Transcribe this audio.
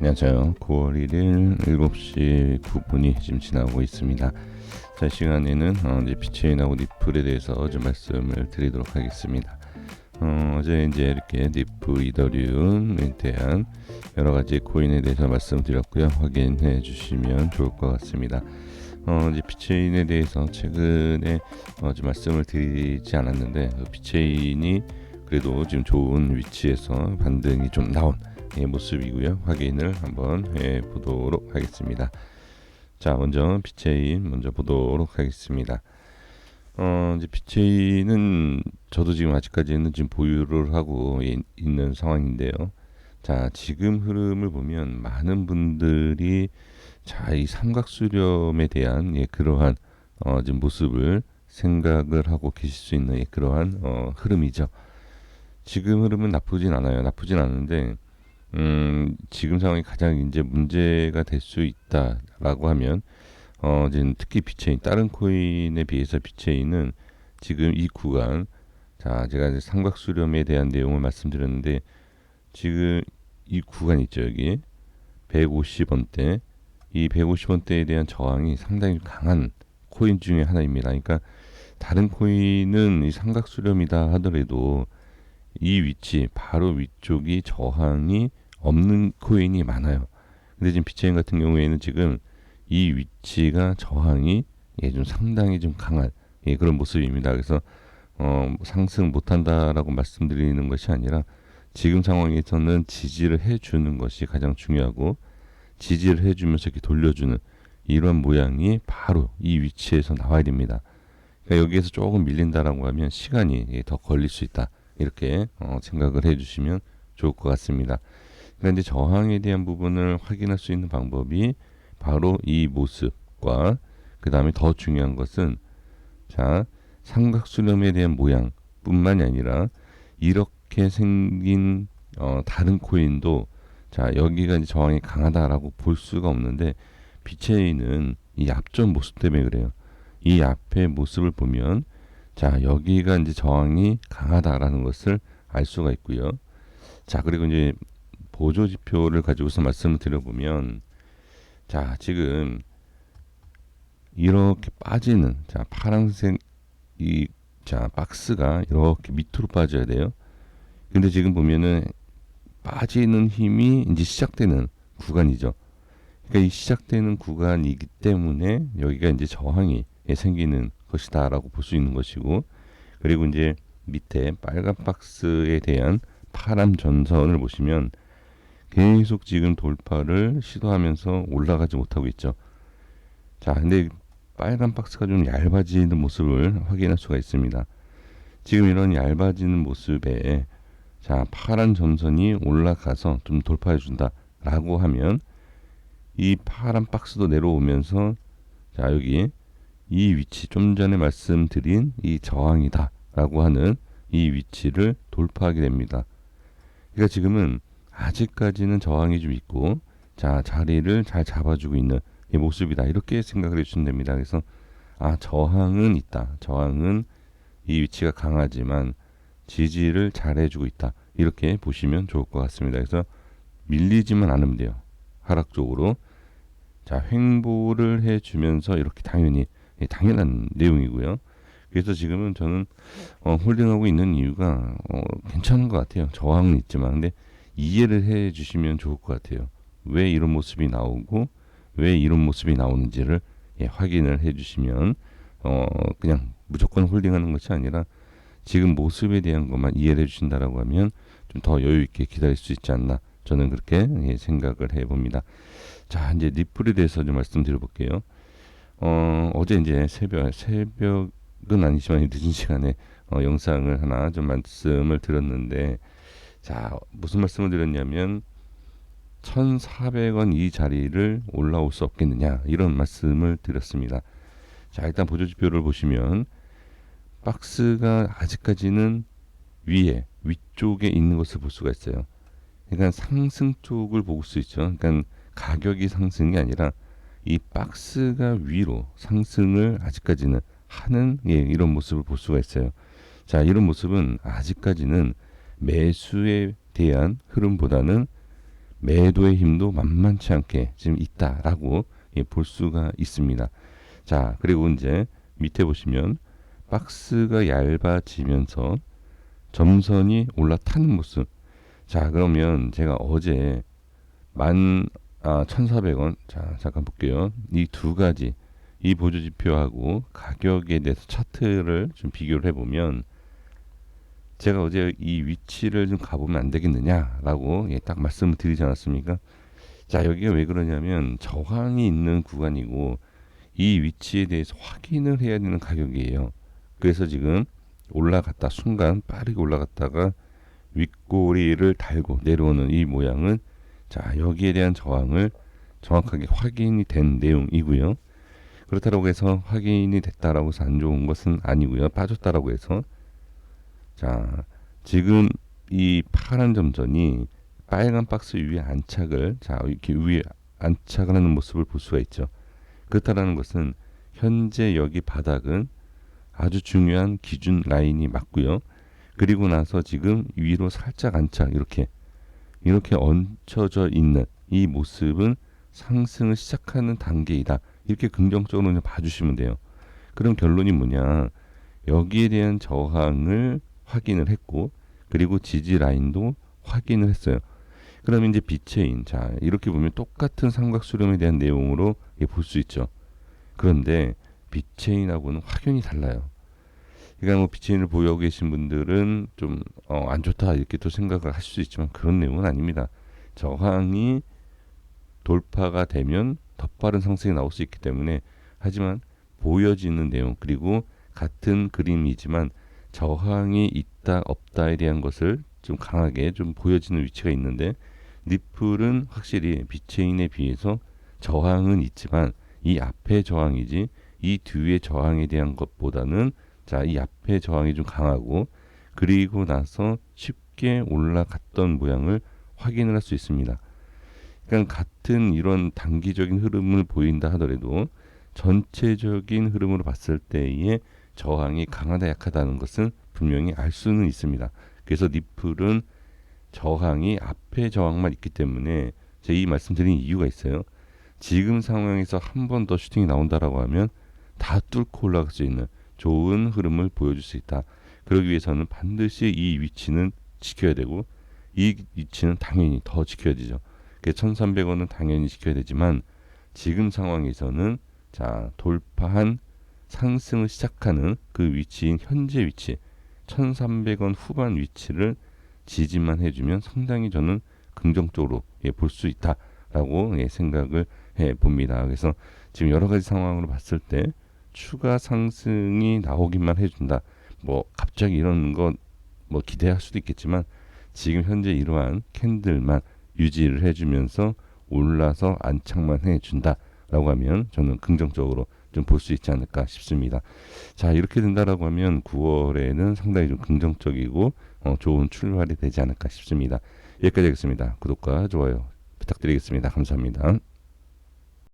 안녕하세요. 9월 1일 7시 9분이 지금 지나고 있습니다. 자, 이 시간에는 이제 비트코인하고 리플에 대해서 좀 말씀을 드리도록 하겠습니다. 어제 이제 이렇게 리플, 이더리움에 대한 여러 가지 코인에 대해서 말씀드렸고요. 확인해 주시면 좋을 것 같습니다. 이제 비트코인에 대해서 최근에 좀 말씀을 드리지 않았는데, 비트코인이 그래도 지금 좋은 위치에서 반등이 좀 나온 모습이고요. 확인을 한번 해 보도록 하겠습니다. 자, 먼저 비트코인 먼저 보도록 하겠습니다. 이제 비트코인은 저도 지금 아직까지는 지금 보유를 하고 있는 상황인데요. 자, 지금 흐름을 보면 많은 분들이 이 삼각수렴에 대한 그러한 지금 모습을 생각을 하고 계실 수 있는 그러한 흐름이죠. 지금 흐름은 나쁘진 않아요. 나쁘진 않은데 지금 상황이 가장 이제 문제가 될 수 있다라고 하면 지금 특히 비트코인 다른 코인에 비해서 비트코인은 지금 이 구간, 자, 제가 이제 삼각수렴에 대한 내용을 말씀드렸는데, 지금 이 구간 있죠, 여기 150원대, 이 150원대에 대한 저항이 상당히 강한 코인 중에 하나입니다. 그러니까 다른 코인은 이 삼각수렴이다 하더라도 이 위치 바로 위쪽이 저항이 없는 코인이 많아요. 근데 지금 비트코인 같은 경우에는 지금 이 위치가 저항이 좀 상당히 좀 강한 그런 모습입니다. 그래서 상승 못한다라고 말씀드리는 것이 아니라 지금 상황에서는 지지를 해주는 것이 가장 중요하고, 지지를 해주면서 이렇게 돌려주는 이런 모양이 바로 이 위치에서 나와야 됩니다. 그러니까 여기에서 조금 밀린다라고 하면 시간이 더 걸릴 수 있다, 이렇게 생각을 해주시면 좋을 것 같습니다. 그런데 저항에 대한 부분을 확인할 수 있는 방법이 바로 이 모습과, 그 다음에 더 중요한 것은, 자, 삼각수렴에 대한 모양뿐만이 아니라 이렇게 생긴 다른 코인도, 자, 여기가 이제 저항이 강하다라고 볼 수가 없는데, 비트코인은 이 앞전 모습 때문에 그래요. 이 앞의 모습을 보면, 자, 여기가 이제 저항이 강하다라는 것을 알 수가 있고요. 자, 그리고 이제 보조 지표를 가지고서 말씀을 드려보면, 자, 지금 이렇게 빠지는, 자, 파란색 박스가 이렇게 밑으로 빠져야 돼요. 근데 지금 보면은 빠지는 힘이 이제 시작되는 구간이죠. 그러니까 이 시작되는 구간이기 때문에 여기가 이제 저항이 생기는 것이다라고 볼 수 있는 것이고, 그리고 이제 밑에 빨간 박스에 대한 파란 전선을 보시면 계속 지금 돌파를 시도하면서 올라가지 못하고 있죠. 자, 근데 빨간 박스가 좀 얇아지는 모습을 확인할 수가 있습니다. 지금 이런 얇아지는 모습에, 자, 파란 전선이 올라가서 좀 돌파해 준다라고 하면 이 파란 박스도 내려오면서, 자, 여기 이 위치, 좀 전에 말씀드린 이 저항이다라고 하는 이 위치를 돌파하게 됩니다. 그러니까 지금은 아직까지는 저항이 좀 있고, 자, 자리를 잘 잡아주고 있는 이 모습이다, 이렇게 생각을 해주시면 됩니다. 그래서 저항은 있다, 저항은 이 위치가 강하지만 지지를 잘 해주고 있다, 이렇게 보시면 좋을 것 같습니다. 그래서 밀리지만 않으면 돼요, 하락 쪽으로. 자, 횡보를 해주면서 이렇게 당연한 내용이고요. 그래서 지금은 저는 홀딩하고 있는 이유가 괜찮은 것 같아요. 저항은 있지만, 근데 이해를 해주시면 좋을 것 같아요. 왜 이런 모습이 나오고 왜 이런 모습이 나오는지를 확인을 해주시면, 그냥 무조건 홀딩하는 것이 아니라 지금 모습에 대한 것만 이해를 해주신다라고 하면 좀 더 여유 있게 기다릴 수 있지 않나, 저는 그렇게 생각을 해봅니다. 자, 이제 리플에 대해서 좀 말씀드려볼게요. 어제 이제 새벽은 아니지만 늦은 시간에 영상을 하나 좀 말씀을 드렸는데, 자, 무슨 말씀을 드렸냐면 1,400원 이 자리를 올라올 수 없겠느냐, 이런 말씀을 드렸습니다. 자, 일단 보조지표를 보시면 박스가 아직까지는 위쪽에 있는 것을 볼 수가 있어요. 그러니까 상승 쪽을 볼 수 있죠. 그러니까 가격이 상승이 아니라 이 박스가 위로 상승을 아직까지는 하는 이런 모습을 볼 수가 있어요. 자, 이런 모습은 아직까지는 매수에 대한 흐름보다는 매도의 힘도 만만치 않게 지금 있다라고 볼 수가 있습니다. 자, 그리고 이제 밑에 보시면 박스가 얇아지면서 점선이 올라타는 모습. 자, 그러면 제가 어제 1,400원. 자, 잠깐 볼게요. 이 두 가지, 이 보조 지표하고 가격에 대해서 차트를 좀 비교를 해보면, 제가 어제 이 위치를 좀 가보면 안 되겠느냐라고 딱 말씀을 드리지 않았습니까? 자, 여기가 왜 그러냐면 저항이 있는 구간이고 이 위치에 대해서 확인을 해야 되는 가격이에요. 그래서 지금 올라갔다 순간 빠르게 올라갔다가 윗꼬리를 달고 내려오는 이 모양은, 자, 여기에 대한 저항을 정확하게 확인이 된 내용이고요. 그렇다고 해서 확인이 됐다라고 해서 안 좋은 것은 아니고요. 빠졌다라고 해서, 자, 지금 이 파란 점선이 빨간 박스 위에 안착을, 자, 이렇게 위에 안착을 하는 모습을 볼 수가 있죠. 그렇다라는 것은 현재 여기 바닥은 아주 중요한 기준 라인이 맞고요. 그리고 나서 지금 위로 살짝 안착, 이렇게 얹혀져 있는 이 모습은 상승을 시작하는 단계이다. 이렇게 긍정적으로 좀 봐주시면 돼요. 그럼 결론이 뭐냐? 여기에 대한 저항을 확인을 했고, 그리고 지지 라인도 확인을 했어요. 그러면 이제 비체인, 자, 이렇게 보면 똑같은 삼각수렴에 대한 내용으로 볼 수 있죠. 그런데 비체인하고는 확연히 달라요. 그러니까 뭐 비체인을 보유하고 계신 분들은 좀 안 좋다 이렇게 또 생각을 하실 수 있지만 그런 내용은 아닙니다. 저항이 돌파가 되면 더 빠른 상승이 나올 수 있기 때문에, 하지만 보여지는 내용, 그리고 같은 그림이지만 저항이 있다 없다에 대한 것을 좀 강하게 좀 보여지는 위치가 있는데, 리플은 확실히 비체인에 비해서 저항은 있지만 이 앞에 저항이지 이 뒤에 저항에 대한 것보다는, 자, 이 앞에 저항이 좀 강하고 그리고 나서 쉽게 올라갔던 모양을 확인을 할 수 있습니다. 그러니까 같은 이런 단기적인 흐름을 보인다 하더라도 전체적인 흐름으로 봤을 때의 저항이 강하다 약하다는 것은 분명히 알 수는 있습니다. 그래서 리플은 저항이 앞에 저항만 있기 때문에 제가 이 말씀드린 이유가 있어요. 지금 상황에서 한 번 더 슈팅이 나온다라고 하면 다 뚫고 올라갈 수 있는 좋은 흐름을 보여줄 수 있다. 그러기 위해서는 반드시 이 위치는 지켜야 되고, 이 위치는 당연히 더 지켜야 되죠. 1,300원은 당연히 지켜야 되지만 지금 상황에서는, 자, 돌파한 상승을 시작하는 그 위치인 현재 위치 1,300원 후반 위치를 지지만 해주면 상당히 저는 긍정적으로 볼 수 있다라고 생각을 해봅니다. 그래서 지금 여러 가지 상황으로 봤을 때 추가 상승이 나오기만 해준다. 뭐 갑자기 이런 거 뭐 기대할 수도 있겠지만 지금 현재 이러한 캔들만 유지를 해주면서 올라서 안착만 해준다라고 하면 저는 긍정적으로 좀 볼 수 있지 않을까 싶습니다. 자, 이렇게 된다라고 하면 9월에는 상당히 좀 긍정적이고 좋은 출발이 되지 않을까 싶습니다. 여기까지 하겠습니다. 구독과 좋아요 부탁드리겠습니다. 감사합니다.